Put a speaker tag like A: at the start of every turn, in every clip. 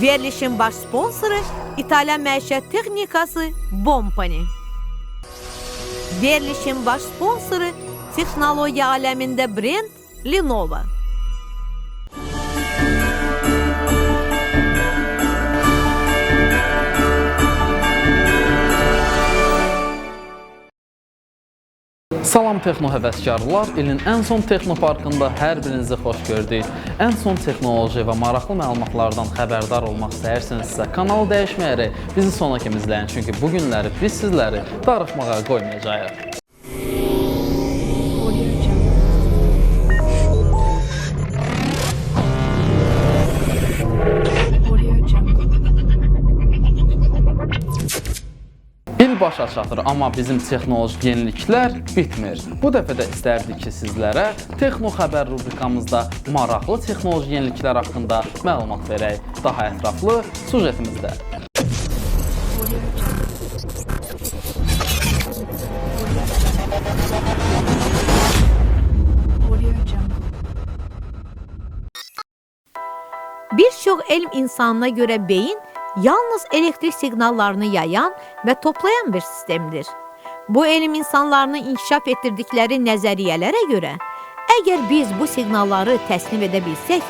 A: Verilişin baş sponsoru İtalyan məişət texnikası Bompani. Verilişin baş sponsoru texnologiya aləmində brend Lenovo.
B: Salam texno həvəskarlar, ilin ən son texnoparkında hər birinizi xoş gördük. Ən son texnoloji və maraqlı məlumatlardan xəbərdar olmaq istəyirsinizsə, kanalı dəyişməyərək bizi sona kimi izləyin, çünki bu günləri biz sizləri darıxmağa qoymayacağıq. İl başa çatır, amma bizim texnoloji yeniliklər bitmir. Bu dəfə də istərdik ki, sizlərə Texno Xəbər rubrikamızda maraqlı texnoloji yeniliklər haqqında məlumat verək. Daha ətraflı sujetimizdə.
A: Bir çox elm insanına görə beyin yalnız elektrik siqnallarını yayan və toplayan bir sistemdir. Bu elm insanlarını inkişaf etdirdikləri nəzəriyyələrə görə, əgər biz bu siqnalları təslim edə bilsək,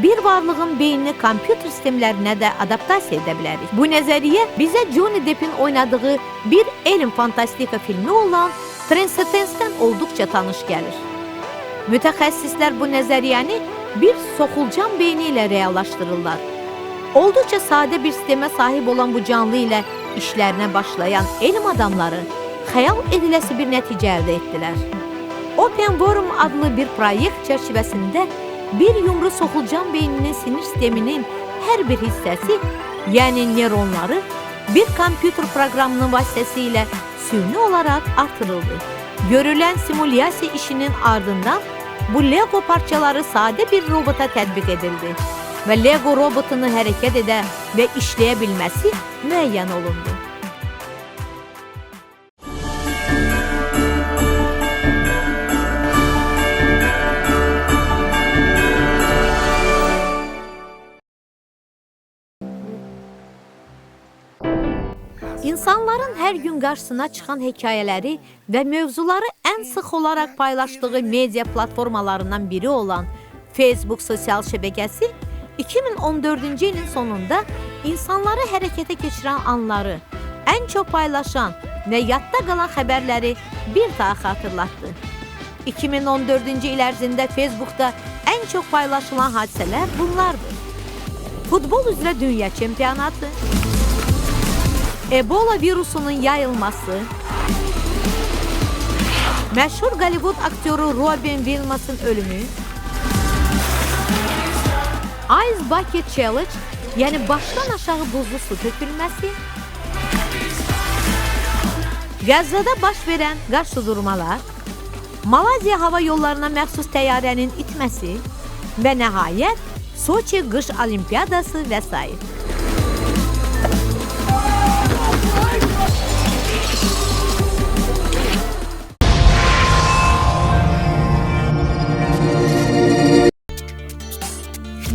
A: bir varlığın beynini kompüter sistemlərinə də adaptasiya edə bilərik. Bu nəzəriyyə bizə Johnny Depp'in oynadığı bir elm fantastika filmi olan Transcendence-dən olduqca tanış gəlir. Mütəxəssislər bu nəzəriyyəni bir soxulcan beyni ilə reallaşdırırlar. Olduqca sadə bir sistemə sahib olan bu canlı ilə işlərinə başlayan elm adamları xəyal ediləsi bir nəticə əldə etdilər. Open Forum adlı bir proyekt çərçivəsində bir yumru soxulcan beyninin sinir sisteminin hər bir hissəsi, yəni neyronları, bir kompüter proqramının vasitəsilə süni olaraq artırıldı. Görülən simulyasiya işinin ardından bu Lego parçaları sadə bir robota tətbiq edildi və Lego robotunu hərəkət edə və işləyə bilməsi müəyyən olundu. İnsanların hər gün qarşısına çıxan hekayələri və mövzuları ən sıx olaraq paylaşdığı media platformalarından biri olan Facebook sosial şəbəkəsi 2014-cü ilin sonunda insanları hərəkətə keçirən anları, ən çox paylaşan və yadda qalan xəbərləri bir daha xatırlatdı. 2014-cü il ərzində Facebookda ən çox paylaşılan hadisələr bunlardır. Futbol üzrə dünya çempionatı, Ebola virusunun yayılması, məşhur Hollywood aktyoru Robin Williams'ın ölümü, Ice Bucket Challenge, yəni başdan aşağı buzlu su tökülməsi, Qəzzada baş verən qarşıdurmalar, Malayziya hava yollarına məxsus təyyarənin itməsi və nəhayət Soçi qış olimpiyadası və s.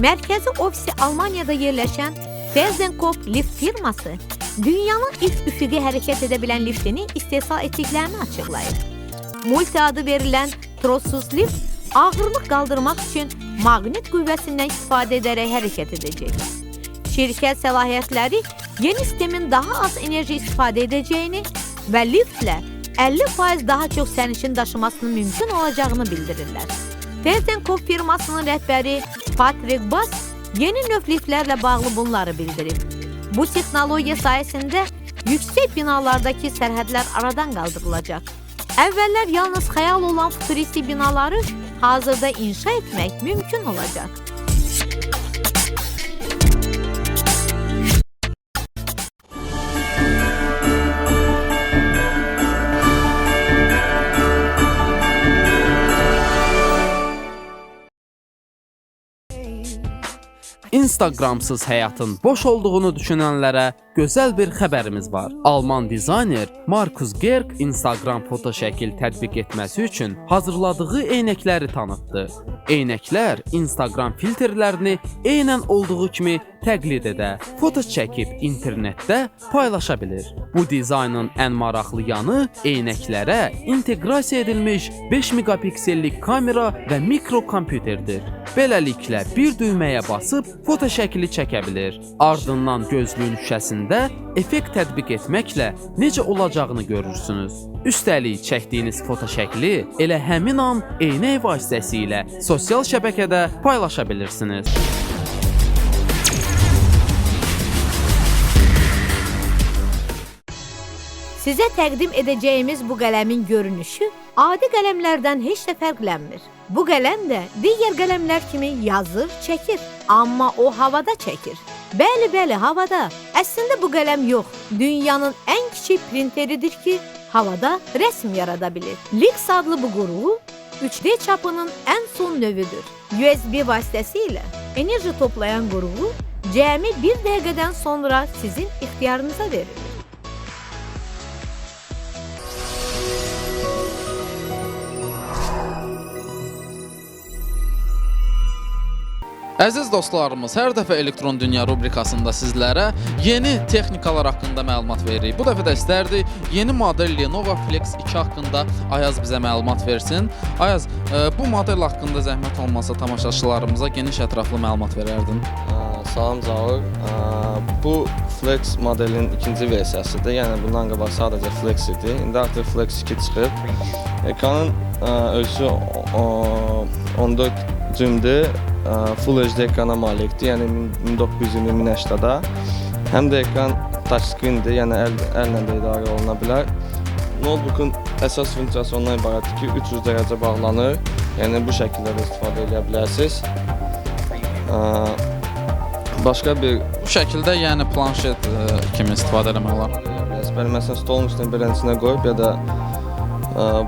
A: Mərkəzi ofisi Almaniyada yerləşən Feldenkopf lift firması dünyanın ilk üfüqi hərəkət edə bilən liftini istehsal etdiklərini açıqlayır. Multi adı verilən trossuz lift ağırlıq qaldırmaq üçün maqnit qüvvəsindən istifadə edərək hərəkət edəcək. Şirkət səlahiyyətləri yeni sistemin daha az enerji istifadə edəcəyini və liftlə 50% daha çox sərnişin daşımasının mümkün olacağını bildirirlər. Feldenkopf firmasının rəhbəri Patrick Bass yeni növ liftlərlə bağlı bunları bildirib. Bu texnologiya sayəsində yüksək binalardakı sərhədlər aradan qaldırılacaq. Əvvəllər yalnız xəyal olan futuristik binaları hazırda inşa etmək mümkün olacaq.
B: Instagramsız həyatın boş olduğunu düşünənlərə gözəl bir xəbərimiz var. Alman dizayner Markus Gerg Instagram foto şəkil tətbiq etməsi üçün hazırladığı eynəkləri tanıtdı. Eynəklər Instagram filtrlərini eynən olduğu kimi təqlid edə, foto çəkib internetdə paylaşa bilir. Bu dizaynın ən maraqlı yanı eynəklərə inteqrasiya edilmiş 5 megapiksellik kamera və mikrokompüterdir. Beləliklə bir düyməyə basıb foto şəkli çəkə bilir. Ardından gözlüyün şüşəsində effekt tətbiq etməklə necə olacağını görürsünüz. Üstəlik çəkdiyiniz foto şəkli elə həmin an eynək vasitəsilə sosial şəbəkədə paylaşa bilirsiniz.
A: Sizə təqdim edəcəyimiz bu qələmin görünüşü adi qələmlərdən heç də fərqlənmir. Bu qələm də digər qələmlər kimi yazır, çəkir, amma o havada çəkir. Bəli, havada. Əslində bu qələm yox, dünyanın ən kiçik printeridir ki, havada rəsm yarada bilir. Lix adlı bu qurğu 3D çapının ən son növüdür. USB vasitəsilə enerji toplayan qurğu cəmi 1 dəqiqədən sonra sizin ixtiyarınıza verilir.
B: Əziz dostlarımız, hər dəfə Elektron Dünya rubrikasında sizlərə yeni texnikalar haqqında məlumat veririk. Bu dəfə də istərdik yeni model Lenovo Flex 2 haqqında Ayaz bizə məlumat versin. Ayaz, bu model haqqında zəhmət olmasa tamaşaçılarımıza geniş ətraflı məlumat verərdin.
C: Salam Zaur. Bu Flex modelin ikinci versiyasıdır. Yəni bundan qabaq sadəcə Flex idi. İndi artıq Flex 2 çıxıb. Ekranın ölçüsü 14 cümdür. Full HD ekrana malikdir, yəni 1920-1080-da. Həm də ekran touchscreen-dir, yəni əllə də idarə oluna bilər. Notebook'un əsas funksiyası ondan ibarətdir ki, 300 dərəcə bağlanır. Yəni bu şəkildə də istifadə edə bilərsiniz. Başqa bir
B: Bu şəkildə yəni planşet kimi istifadə etmək olar.
C: Bəli, məsələn, stolun üstünə birincinə qoyub ya da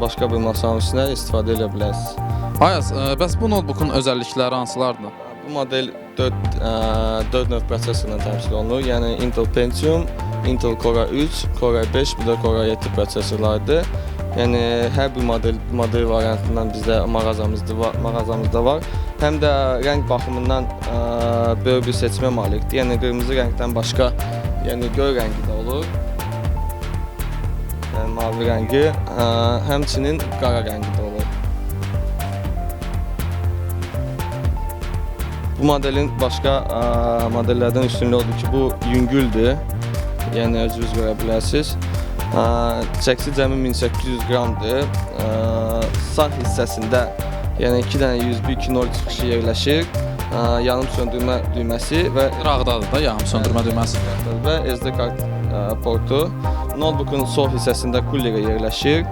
C: başqa bir masanın üstünə istifadə edə bilərsiniz.
B: Ayaz, bəs bu notebook'un özəllikləri hansılardır?
C: Bu model 4 növ prosesorla təmsil olunur. Yəni Intel Pentium, Intel Core 3, Core 5, bir də Core 7 prosesorlardır. Yəni hər bir model variantından bizdə mağazamızda var. Həm də rəng baxımından böyük bir seçimə malikdir. Yəni qırmızı rəngdən başqa, yəni göy rəngi də olur. Yəni mavi rəngi, həmçinin qara rəngi də olur. Bu modelin başqa modellərdən üstünlüyü odur ki, bu yüngüldür. Yəni özünüz görə bilərsiniz. Çəkisi cəmi 1800 qramdır. Sağ hissəsində yəni 2 dənə USB 2.0 çıxışı yerləşir. Yanım söndürmə düyməsi və
B: Qıraqdadır da yanım söndürmə düyməsi.
C: Və SD kart portu. Notebook'un sol hissəsində cooler yerləşir.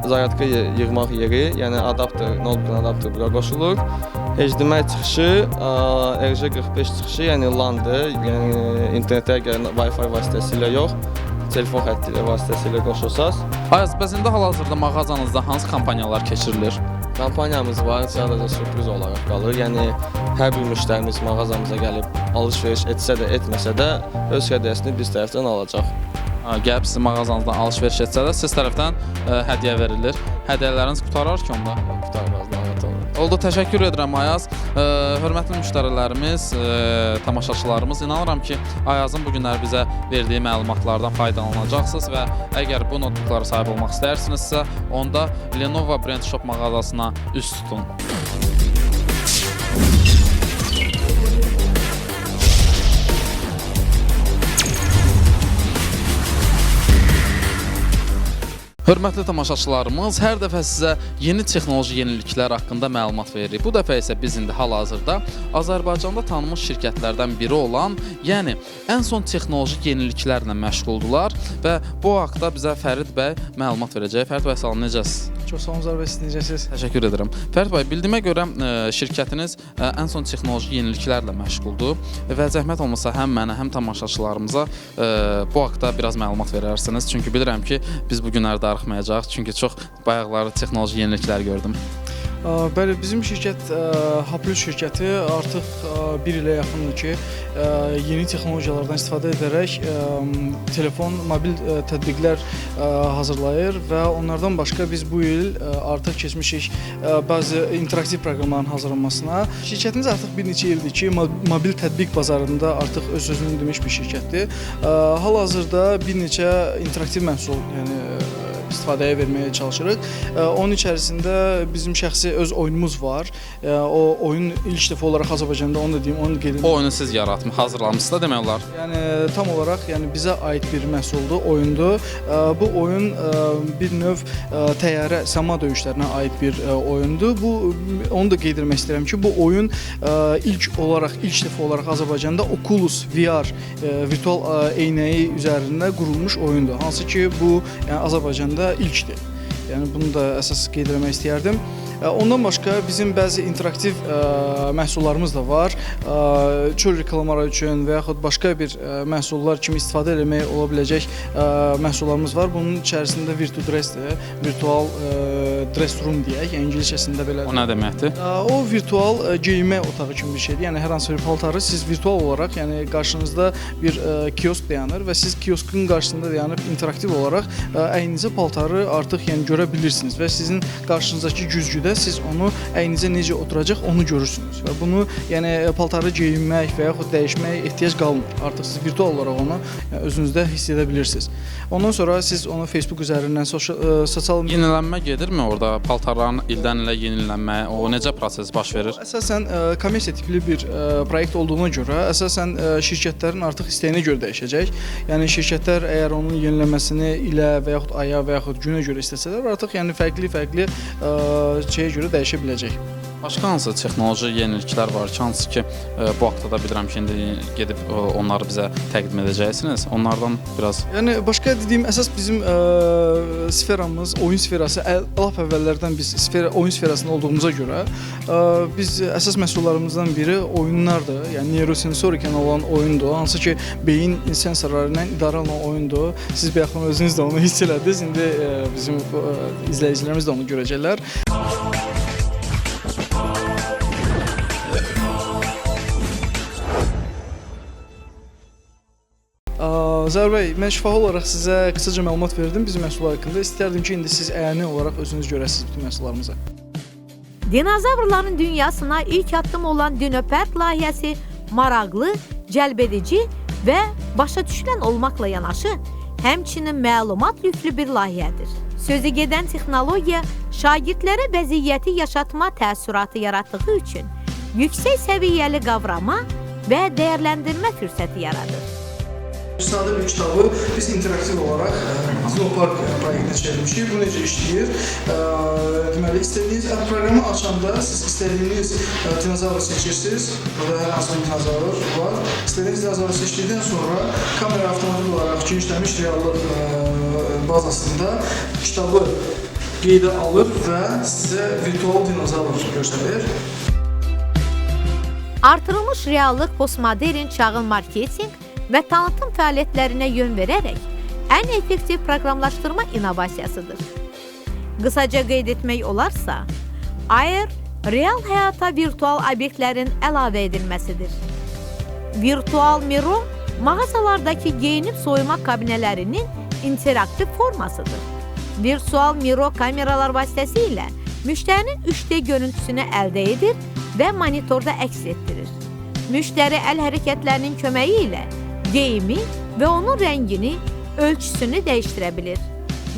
C: Zaryadka yığmaq yeri, yəni notebook'un adapteri bura qoşulur. HDMI çıxışı, RJ45 çıxışı, yəni LAN-dır. Yəni internetə gələn Wi-Fi vasitəsilə yox, telefon xətti vasitəsilə qoşulsaz.
B: Ayaz, bəs indi hal-hazırda mağazanızda hansı kampaniyalar keçirilir?
C: Kampaniyamız var, sadəcə sürpriz olaraq qalır. Yəni hər bir müştərimiz mağazamıza gəlib alış-veriş etsə də, etməsə də öz hədiyyəsini biz tərəfdən alacaq.
B: Gəlib sizin mağazanızdan alış-veriş etsə də siz tərəfdən hədiyyə verilir. Hədiyyələriniz qutarar ki onda?
C: Qutarmaz, lanet olun.
B: Oldu, təşəkkür edirəm Ayaz. Hörmətli müştərilərimiz, tamaşaçılarımız, inanıram ki, Ayazın bu günlər bizə verdiyi məlumatlardan faydalanacaqsınız və əgər bu notebooklara sahib olmaq istəyirsinizsə, onda Lenovo Brand Shop mağazasına üst tutun. Hörmətli tamaşaçılarımız, hər dəfə sizə yeni texnoloji yeniliklər haqqında məlumat veririk. Bu dəfə isə biz indi hal-hazırda Azərbaycanda tanınmış şirkətlərdən biri olan, yəni ən son texnoloji yeniliklərlə məşğuldular və bu haqda bizə Fərid bəy məlumat verəcək. Fərid bəy, salam, necəsiz?
D: Çox sağ olun, Zar bəy, siz necəsiz?
B: Təşəkkür edirəm. Fərid bəy, bildiyimə görə şirkətiniz ən son texnoloji yeniliklərlə məşğuldur və zəhmət olmasa həm mənə, həm tamaşaçılarımıza bu haqda biraz məlumat verərsiniz. Çünki bilirəm ki, biz bu günlərdə darıxmayacağıq. Çünki çox bayaqları texnoloji yeniliklər gördüm.
D: Bəli, bizim şirkət Haplus şirkəti artıq 1 ilə yaxındır ki, yeni texnologiyalardan istifadə edərək telefon, mobil tətbiqlər hazırlayır və onlardan başqa biz bu il artıq keçmişik bəzi interaktiv proqramların hazırlanmasına. Şirkətimiz artıq bir neçə ildir ki, mobil tətbiq bazarında artıq öz sözünü demiş bir şirkətdir. Hal-hazırda bir neçə interaktiv məhsul, yəni istifadəyə verməyə çalışırıq. Onun içərisində bizim şəxsi öz oyunumuz var. O oyun ilk dəfə olaraq Azərbaycanda, onu da deyim, onu qeyd edim.
E: O oyunu siz hazırlamısınız da demək olar.
D: Yəni tam olaraq, yəni bizə aid bir məhsuldur, oyundur. Bu oyun bir növ təyyarə, səma döyüşlərinə aid bir oyundur. Bu onu da qeyd etmək istəyirəm ki, bu oyun ilk dəfə olaraq Azərbaycanda Oculus VR virtual eynəyi üzərində qurulmuş oyundur. Hansı ki, bu yəni Azərbaycanda ilkdir. Yəni bunu da əsas qeyd etmək istəyərdim. Ondan başqa bizim bəzi interaktiv məhsullarımız da var. Çöl reklamları üçün və yaxud başqa bir məhsullar kimi istifadə etmək ola biləcək məhsullarımız var. Bunun içərisində Virtual-Dressdir, virtual dress room deyək, İngiliscəsində belədir.
E: O nə deməkdir?
D: O virtual geyinmə otağı kimi bir şeydir. Yəni hər hansı bir paltarı siz virtual olaraq, yəni qarşınızda bir kiosk dayanır və siz kioskun qarşısında dayanıb interaktiv olaraq əyninizə paltarı artıq yəni görə bilirsiniz və sizin qarşınızdakı güzgüdə siz onu əyninizə necə oturacaq onu görürsünüz və bunu yəni paltarı geyinmək və yaxud dəyişməyə ehtiyac qalmır. Artıq siz virtual olaraq onu özünüzdə hiss edə bilirsiniz. Ondan sonra siz onu Facebook üzərindən sosial
E: Yenilənmə gedirmi orada? Paltarların ildən ilə yenilənmə, o necə proses baş verir?
D: Əsasən kommersiya tipli bir proyekt olduğuna görə əsasən şirkətlərin artıq istəyinə görə dəyişəcək. Yəni şirkətlər əgər onun yenilənməsini ilə və yaxud aya və yaxud günə görə istəsələr, artıq yəni fərqli şeyə görə dəyişə biləcək.
E: Başqa hansı texnoloji yeniliklər var ki, hansı ki bu haqda da bilirəm ki, indi gedib onları bizə təqdim edəcəksiniz. Onlardan biraz...
D: Yəni başqa dediyim əsas bizim sferamız, oyun sferası, lap əvvəllərdən biz oyun sferasında olduğumuza görə biz əsas məhsullarımızdan biri oyunlardır. Yəni neurosensoriken olan oyundur. Hansı ki beyin sensorları ilə idarə olunan oyundur. Siz bayaqdan özünüz də onu hiss elədiniz. İndi bizim izləyicilərimiz də onu görəcəklər. Zəhər bəy, mən şifahi olaraq sizə qısaca məlumat verdim bizim məhsullar haqqında. İstərdim ki, indi siz əyani olaraq özünüz görəsiniz bütün məhsullarımıza.
A: Dinozavrların dünyasına ilk addım olan Dinopert layihəsi maraqlı, cəlbedici və başa düşülən olmaqla yanaşı, həmçinin məlumat yüklü bir layihədir. Sözü gedən texnologiya şagirdlərə vəziyyəti yaşatma təəssüratı yaratdığı üçün yüksək səviyyəli qavrama və dəyərləndirmə fürsəti yaradır.
D: Sadə bir kitabı biz interaktiv olaraq Zoopark proyektinə çevirmişik. Bu necə işləyir? Deməli, istədiyiniz proqramı açanda siz istədiyiniz dinozavru seçirsiniz. Burada hər hansı bir dinozavr var. İstədiyiniz dinozavru seçdikdən sonra kamera avtomatik olaraq genişlənmiş reallıq bazasında kitabı qeydə alır və sizə virtual dinozavr göstərir.
A: Artırılmış reallıq postmodern çağın marketinq və tanıtım fəaliyyətlərinə yön verərək ən effektiv proqramlaşdırma innovasiyasıdır. Qısaca qeyd etmək olarsa, AR real həyata virtual obyektlərin əlavə edilməsidir. Virtual Miro mağazalardakı geyinib soyunma kabinələrinin interaktiv formasıdır. Virtual Miro kameralar vasitəsilə müştərinin 3D görüntüsünü əldə edir və monitorda əks etdirir. Müştəri əl hərəkətlərinin köməyi ilə geyimi və onun rəngini, ölçüsünü dəyişdirə bilir.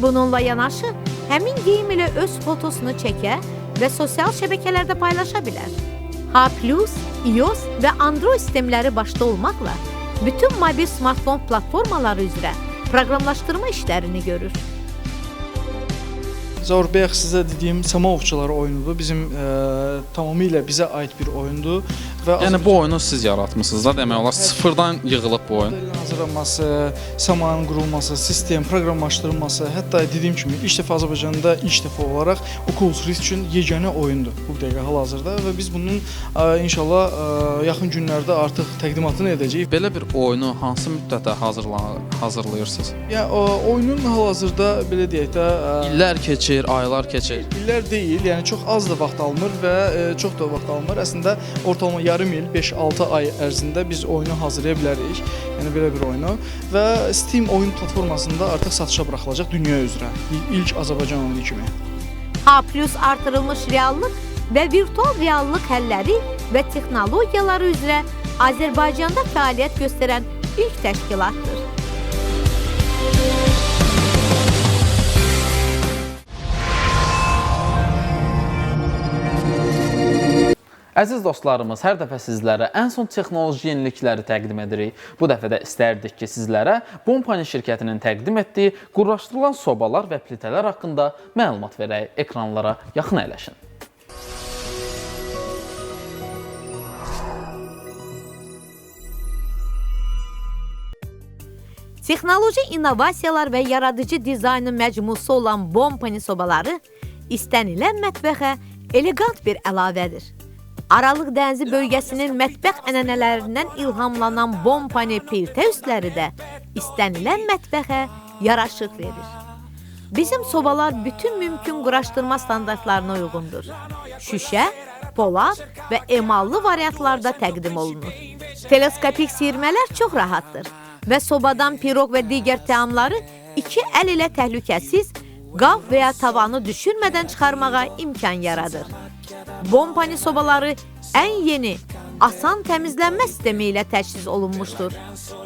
A: Bununla yanaşı, həmin geyim ilə öz fotosunu çəkə və sosial şəbəkələrdə paylaşa bilər. H+, iOS və Android sistemləri başda olmaqla bütün mobil smartfon platformaları üzrə proqramlaşdırma işlərini görür.
D: Zəhər bayaq sizə dediyim Səma Ovçuları oyunudur. Bizim tamamilə bizə aid bir oyundur. və
E: Yəni bu oyunu siz yaratmısınız da, demək olar sıfırdan yığılıb bu oyun.
D: modelin hazırlanması, samanın qurulması, sistem proqramlaşdırılması, hətta dediyim kimi ilk dəfə Azərbaycanda ilk dəfə olaraq Oculus Rift üçün yeganə oyundur bu dəqiqə hal-hazırda və biz bunun inşallah yaxın günlərdə artıq təqdimatını edəcəyik.
E: Belə bir oyunu hansı müddətə hazırlayırsınız?
D: Yəni oyunun hal-hazırda belə deyək də
E: İllər keçir, aylar keçir.
D: illər deyil, yəni çox az da vaxt almır və çox da vaxt almır. Əslində ortalama yarım il, 5-6 ay ərzində biz oyunu hazırlaya bilərik. Yəni belə bir oyunu və Steam oyun platformasında artıq satışa buraxılacaq dünya üzrə. İlk Azərbaycan oyunu kimi.
A: H+ artırılmış reallıq və virtual reallıq həlləri və texnologiyaları üzrə Azərbaycanda fəaliyyət göstərən ilk təşkilatdır.
B: Əziz dostlarımız, hər dəfə sizlərə ən son texnoloji yenilikləri təqdim edirik. Bu dəfə də istərdik ki, sizlərə Bompani şirkətinin təqdim etdiyi qurlaşdırılan sobalar və plitələr haqqında məlumat verək. Ekranlara yaxın əyləşin.
A: Texnoloji innovasiyalar və yaradıcı dizaynın məcmusu olan Bompani sobaları istənilən mətbəxə elegant bir əlavədir. Aralıq dənizi bölgəsinin mətbəx ənənələrindən ilhamlanan Bompani pirtə üstləri də istənilən mətbəxə yaraşıq verir. Bizim sobalar bütün mümkün quraşdırma standartlarına uyğundur. Şüşə, polad və emallı variantlarda təqdim olunur. Teleskopik siyirmələr çox rahatdır və sobadan piroq və digər təamları iki əl ilə təhlükəsiz, qab və ya tavanı düşürmədən çıxarmağa imkan yaradır. Bompani sobaları ən yeni, asan təmizlənmə sistemi ilə təchiz olunmuşdur.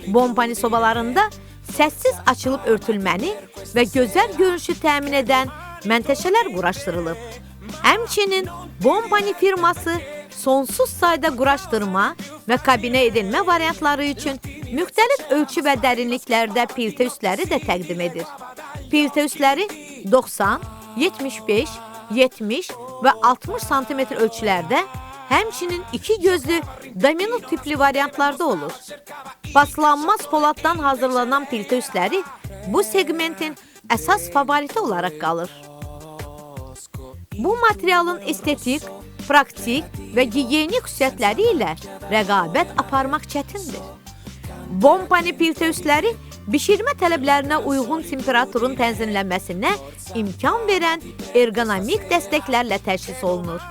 A: Bompani sobalarında səssiz açılıb örtülməni və gözəl görünüşü təmin edən məntəşələr quraşdırılıb. Həmçinin Bompani firması sonsuz sayda quraşdırma və kabinə edilmə variantları üçün müxtəlif ölçü və dərinliklərdə pirtə üstləri də təqdim edir. Pirtə üstləri 90, 75, 70 və 60 sm ölçülərdə, həmçinin iki gözlü domino tipli variantlarda olur. Paslanmaz poladdan hazırlanan pirtə üstləri bu segmentin əsas favoriti olaraq qalır. Bu materialın estetik, praktik və gigiyenik xüsusiyyətləri ilə rəqabət aparmaq çətindir. Bompani pirtə üstləri bişirmə tələblərinə uyğun temperaturun tənzimlənməsinə imkan verən ergonomik dəstəklərlə təchiz olunur.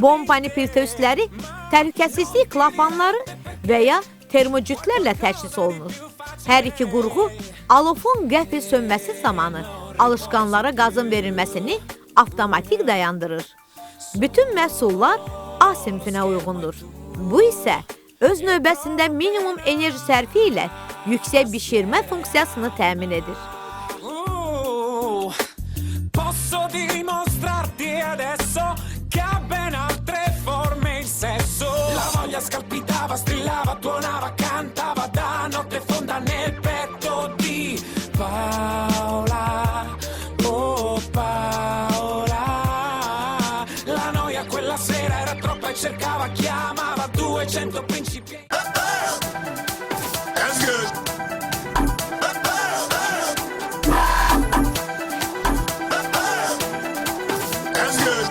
A: Bompani pirtə üstləri təhlükəsizlik klapanları və ya termocütlərlə təchiz olunur. Hər iki qurğu alofun qəfil sönməsi zamanı alışqanlara qazın verilməsini avtomatik dayandırır. Bütün məhsullar A sinfinə uyğundur. Bu isə öz növbəsində minimum enerji sərfi ilə yüksək bişirmə funksiyasını təmin edir.
F: Posso dimostrarti adesso che ha ben altre forme il sesso. La voglia scalpitava, strillava, tuonava, cantava da notte fonda nel petto di Paola. Oh Paola. La noia quella sera era troppa e cercava, chiamava 200 principi. That's good. That's good.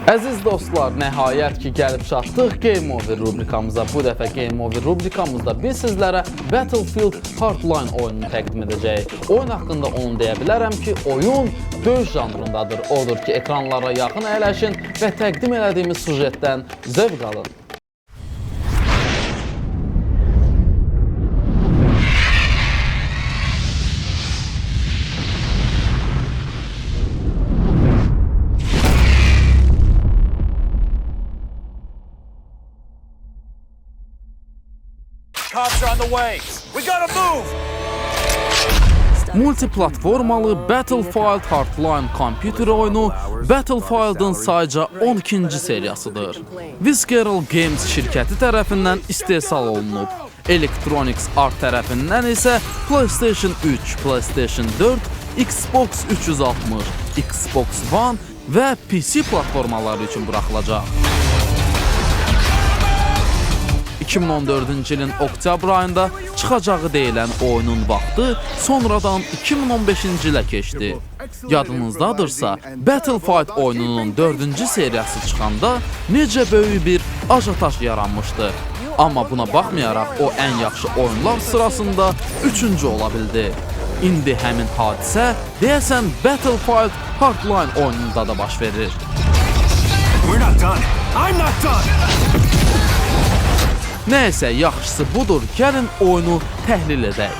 B: Əziz dostlar, nəhayət ki gəlib çatdıq Game Over rubrikamıza. Bu dəfə Game Over rubrikamızda biz sizlərə Battlefield Hardline oyununu təqdim edəcəyik. Oyun haqqında onu deyə bilərəm ki, oyun döyüş janrındadır. Odur ki, ekranlara yaxın əyləşin və təqdim elədiyimiz sujetdən zövq alın.
G: Cops are on the way. We gotta move.
B: Multiplatformalı Battlefield Hardline kompüter oyunu Battlefield'ın sayca 12-ci seriyasıdır. Visceral Games şirkəti tərəfindən istehsal olunub. Electronics Art tərəfindən isə PlayStation 3, PlayStation 4, Xbox 360, Xbox One və PC platformaları üçün buraxılacaq. 2014-cü ilin oktyabr ayında çıxacağı deyilən oyunun vaxtı sonradan 2015-ci ilə keçdi. Yadınızdadırsa, Battlefield oyununun 4-cü seriyası çıxanda necə böyük bir ajotaj yaranmışdı. Amma buna baxmayaraq o ən yaxşı oyunlar sırasında 3-cü ola bildi. İndi həmin hadisə deyəsən Battlefield Hardline oyununda da baş verir.
G: We're not done. I'm not done.
B: Nəysə, yaxşısı budur, gəlin oyunu təhlil edək.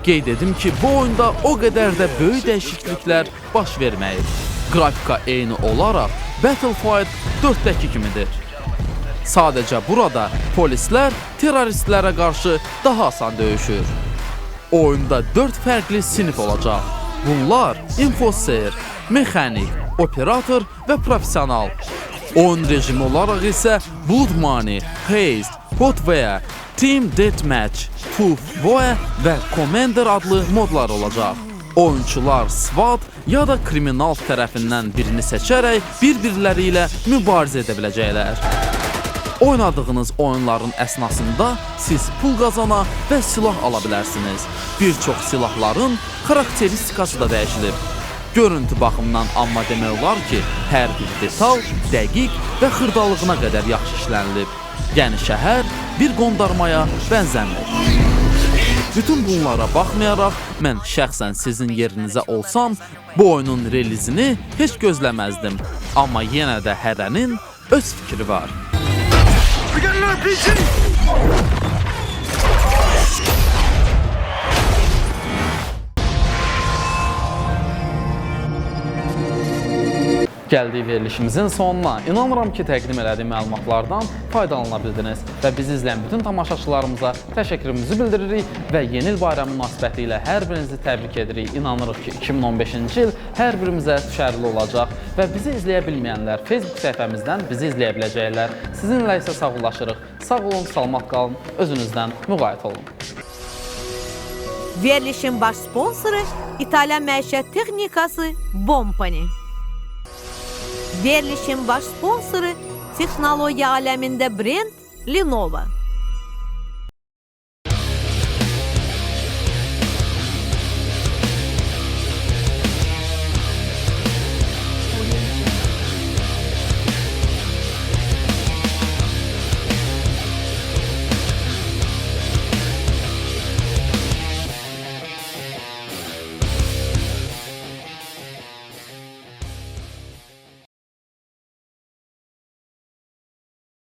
B: Qeyd edim ki, bu oyunda o qədər də böyük dəyişikliklər baş verməyir. Qrafika eyni olaraq Battlefield 4-dəki kimidir. Sadəcə burada polislər terroristlərə qarşı daha asan döyüşür. Oyunda 4 fərqli sinif olacaq. Bunlar infoseer, mexanik, operator və professional. Oyun rejimi olaraq isə Blood Money, Haste, Hotwire, Team Deathmatch, Tooth Boy və Commander adlı modlar olacaq. Oyunçular SWAT ya da kriminal tərəfindən birini seçərək bir-birləri ilə mübarizə edə biləcəklər. Oynadığınız oyunların əsnasında siz pul qazana və silah ala bilərsiniz. Bir çox silahların xarakteristikası da dəyişilib. Görüntü baxımından amma demək olar ki, hər bir detal dəqiq və xırdalığına qədər yaxşı işlənilib. Yəni şəhər bir qondarmaya bənzəmir. Bütün bunlara baxmayaraq, mən şəxsən sizin yerinizə olsam, bu oyunun relizini heç gözləməzdim. Amma yenə də hərənin öz fikri var.
G: We got an RPG.
B: Gəldik verilişimizin sonuna. İnanıram ki, təqdim elədiyim məlumatlardan faydalana bildiniz və bizi izləyən bütün tamaşaçılarımıza təşəkkürümüzü bildiririk və yeni il bayramı münasibəti ilə hər birinizi təbrik edirik. İnanırıq ki, 2015-ci il hər birimizə düşərli olacaq və bizi izləyə bilməyənlər Facebook səhifəmizdən bizi izləyə biləcəklər. Sizinlə isə sağollaşırıq. Sağ olun, salamat qalın, özünüzdən müğayət olun.
A: Verilişin baş sponsoru İtalyan məişət texnikası Bompani. Verilişin baş sponsoru texnologiya aləmində brend Lenovo.